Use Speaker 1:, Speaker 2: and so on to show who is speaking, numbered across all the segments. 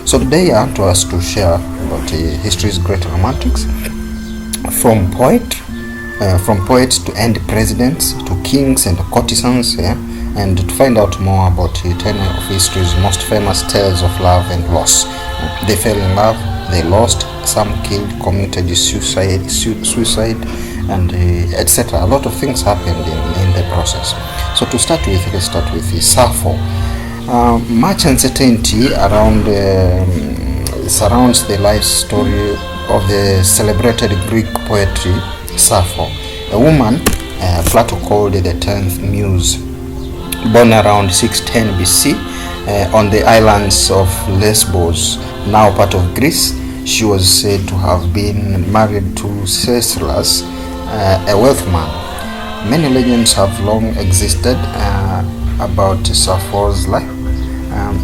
Speaker 1: So today I want us to share about history's great romantics, from poets to end presidents to kings and courtesans, and to find out more about 10 of history's most famous tales of love and loss. They fell in love, they lost, some killed, committed suicide, and etc. A lot of things happened in the process. So to start with, let's start with Sappho. Much uncertainty surrounds the life story of the celebrated Greek poetry Sappho, a woman Plato called the 10th muse, born around 610 BC on the islands of Lesbos, now part of Greece. She was said to have been married to Cerberus, a wealthy man. Many legends have long existed about Sappho's life,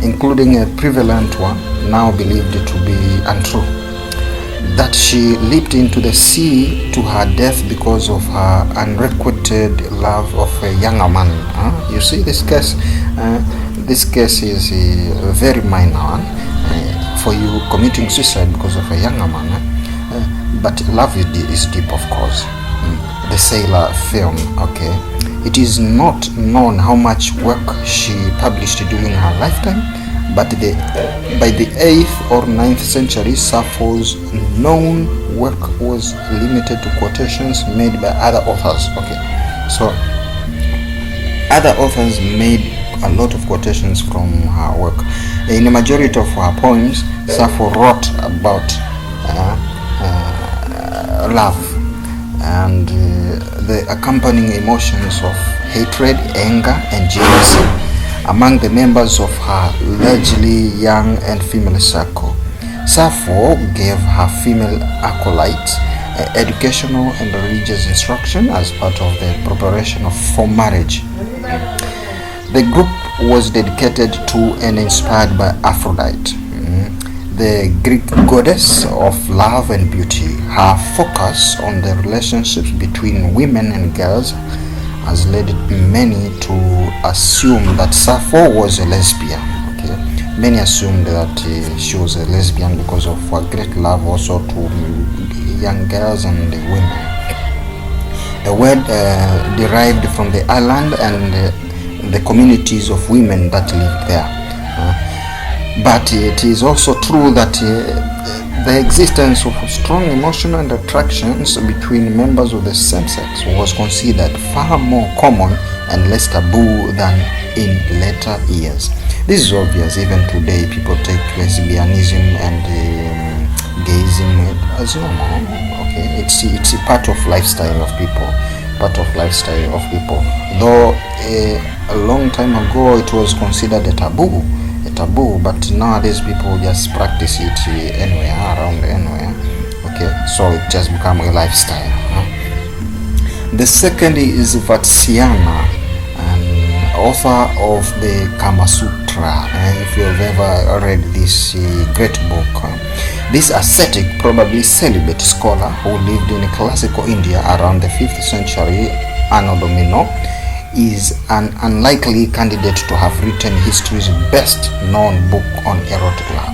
Speaker 1: including a prevalent one now believed to be untrue, that she leaped into the sea to her death because of her unrequited love of a younger man. You see, this case is a very minor one for you committing suicide because of a younger man, but love is deep, of course. The Sailor film. Okay, it is not known how much work she published during her lifetime, but by the 8th or 9th century, Sappho's known work was limited to quotations made by other authors. Okay, so other authors made a lot of quotations from her work. In a majority of her poems, Sappho wrote about love and the accompanying emotions of hatred, anger, and jealousy among the members of her largely young and female circle. Sappho gave her female acolytes educational and religious instruction as part of the preparation for marriage. The group was dedicated to and inspired by Aphrodite, the Greek goddess of love and beauty. Her focus on the relationships between women and girls has led many to assume that Sappho was a lesbian. Okay, many assumed that she was a lesbian because of her great love also to young girls and women. A word derived from the island and the communities of women that lived there. But it is also true that the existence of strong emotional and attractions between members of the same sex was considered far more common and less taboo than in later years. This is obvious. Even today, people take lesbianism and gayism as normal. Okay, it's a part of lifestyle of people. Though a long time ago it was considered a taboo, but nowadays people just practice it anywhere. Okay, so it just become a lifestyle. The second is Vatsyayana, an author of the Kama Sutra. If you've ever read this great book, this ascetic, probably celibate scholar who lived in classical India around the 5th century Anno Domini is an unlikely candidate to have written history's best known book on erotic love.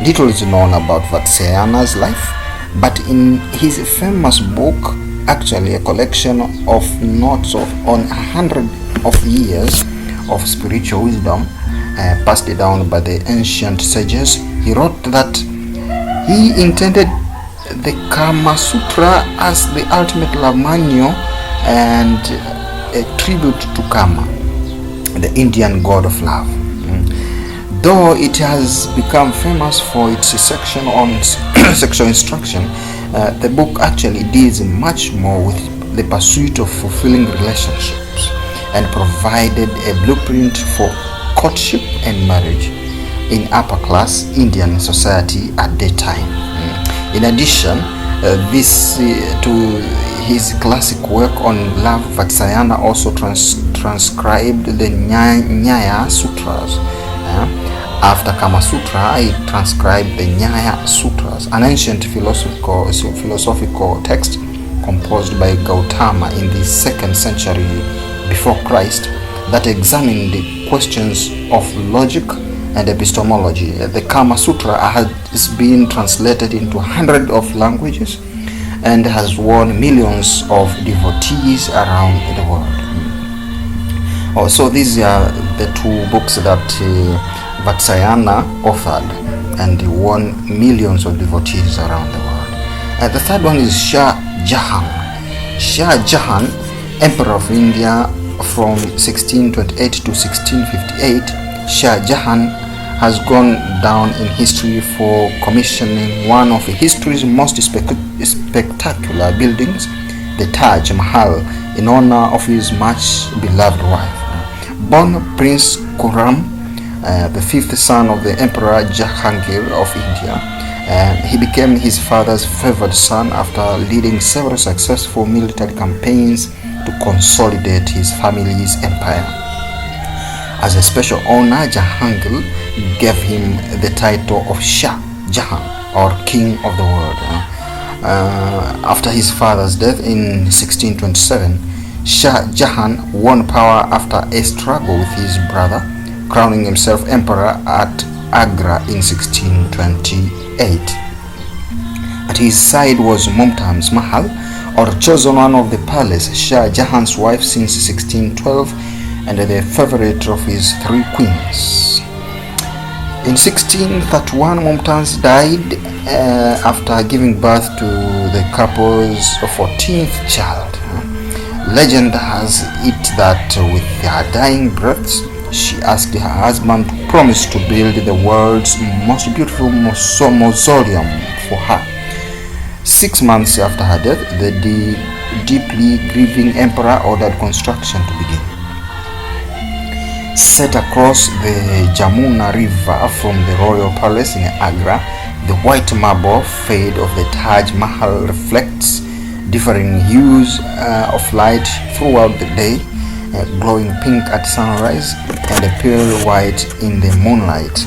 Speaker 1: Little is known about Vatsyayana's life, but in his famous book, actually a collection of notes on 100 of years of spiritual wisdom passed down by the ancient sages, he wrote that he intended the Kama Sutra as the ultimate love manual and a tribute to Kama, the Indian god of love. Though it has become famous for its section on sexual instruction, the book actually deals much more with the pursuit of fulfilling relationships and provided a blueprint for courtship and marriage in upper class Indian society at that time. In addition, to his classic work on love, Vatsyayana also transcribed the Nyaya Sutras. After Kama Sutra, he transcribed the Nyaya Sutras, an ancient philosophical text composed by Gautama in the 2nd century before Christ that examined the questions of logic, and epistemology. The Kama Sutra has been translated into hundreds of languages and has won millions of devotees around the world. So these are the two books that Vatsyayana authored and won millions of devotees around the world. The third one is Shah Jahan. Shah Jahan, Emperor of India from 1628 to 1658. Shah Jahan has gone down in history for commissioning one of history's most spectacular buildings, the Taj Mahal, in honor of his much beloved wife. Born Prince Khurram, the fifth son of the Emperor Jahangir of India, he became his father's favored son after leading several successful military campaigns to consolidate his family's empire. As a special honor, Jahangir gave him the title of Shah Jahan, or King of the World. After his father's death in 1627, Shah Jahan won power after a struggle with his brother, crowning himself emperor at Agra in 1628. At his side was Mumtaz Mahal, or chosen one of the palace, Shah Jahan's wife since 1612, and the favorite of his three queens. In 1631, Mumtaz died after giving birth to the couple's 14th child. Legend has it that with her dying breaths, she asked her husband to promise to build the world's most beautiful mausoleum for her. 6 months after her death, the deeply grieving emperor ordered construction to begin. Set across the Jamuna River from the royal palace in Agra, the white marble fade of the Taj Mahal reflects differing hues of light throughout the day, glowing pink at sunrise and a pale white in the moonlight.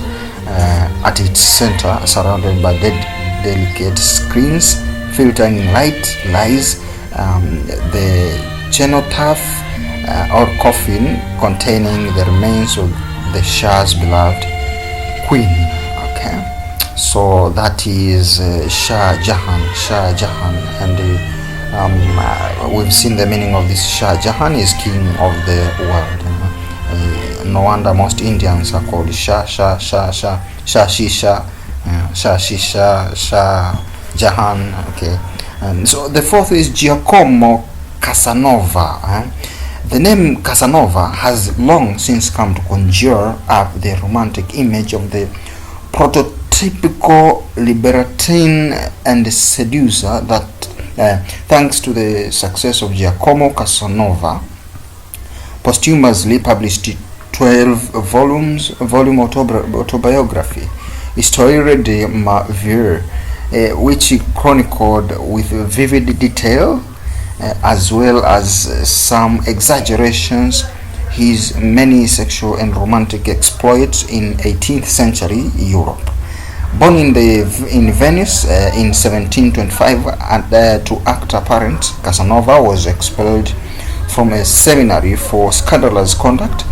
Speaker 1: At its center, surrounded by delicate screens filtering light, lies the cenotaph or coffin containing the remains of the Shah's beloved queen. Okay, so that is Shah Jahan, and we've seen the meaning of this. Shah Jahan is king of the world. No wonder most Indians are called Shah Jahan. Okay, and so the fourth is Giacomo Casanova. The name Casanova has long since come to conjure up the romantic image of the prototypical libertine and seducer that, thanks to the success of Giacomo Casanova, posthumously published 12-volume autobiography, Histoire de ma vie, which he chronicled with vivid detail, as well as some exaggerations, his many sexual and romantic exploits in 18th century Europe. Born in Venice in 1725 to actor parents, Casanova was expelled from a seminary for scandalous conduct